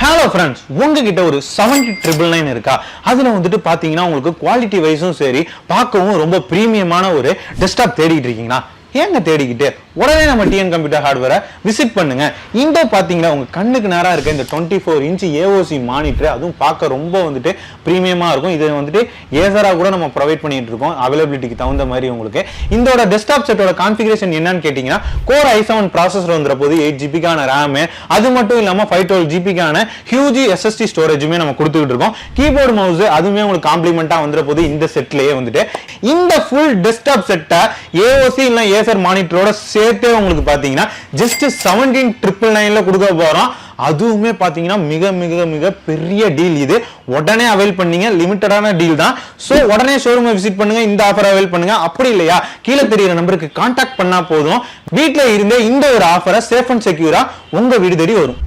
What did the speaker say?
Hello friends, உங்ககிட்ட ஒரு 70,999 இருக்கா? அதுல வந்துட்டு பாத்தீங்கன்னா உங்களுக்கு குவாலிட்டி வைஸும் சரி பார்க்கவும் ரொம்ப பிரீமியமான ஒரு டெஸ்க்டாப் தேடிட்டு இருக்கீங்களா? ஏங்க தேடிக்கிட்டு உடனே நம்ம டிஎன் கம்ப்யூட்டர் ஹார்ட்வேரை விசிட் பண்ணுங்க. இந்த பாத்தீங்கன்னா உங்க கண்ணுக்கு நேரா இருக்க இந்த 24 இன்ச் ஏஓசி மானிட்டர், அதுவும் பார்க்க ரொம்ப வந்துட்டு பிரீமியமா இருக்கும். இது வந்துட்டு ஏசரா கூட நம்ம ப்ரொவைட் பண்ணிட்டு இருக்கோம் அவைலபிலிட்டிக்கு தகுந்த மாதிரி. உங்களுக்கு இதோட டெஸ்க்டாப் செட்டோட கான்ஃபிகரேஷன் என்னன்னு கேட்டீங்கன்னா, Core i7 ப்ராசஸர் வந்துற போது 8GB ரேம், அது மட்டும் இல்லாம 512GB ஹியூஜ் SSD ஸ்டோரேஜுமே நம்ம கொடுத்துக்கிட்டு இருக்கோம். கீபோர்டு மவுஸ் அதுவுமே உங்களுக்கு காம்ப்ளிமெண்டா வந்துற போது இந்த செட்லயே வந்துட்டு இந்த ஃபுல் டெஸ்க்டாப் செட்டை ஏஓசி இல்ல ஏசர் மானிட்டரோட சேர்த்தே உங்களுக்கு பாத்தீங்கன்னா ஜஸ்ட் 17,999 கொடுக்க போறோம். அதுவுமே பாத்தீங்கன்னா மிக மிக மிக பெரிய டீல். இது உடனே அவைல் பண்ணீங்க, லிமிட்டடான டீல் தான். சோ உடனே ஷோரூமை விசிட் பண்ணுங்க, இந்த ஆஃபர் அவைல் பண்ணுங்க. அப்படி இல்லையா, கீழே தெரியுற நம்பருக்கு கான்டாக்ட் பண்ணா போதும். வீட்ல இருந்தே இந்த ஒரு ஆஃபரை சேஃப் அண்ட் செக்யூரா உங்க வீடு தேடி வரும்.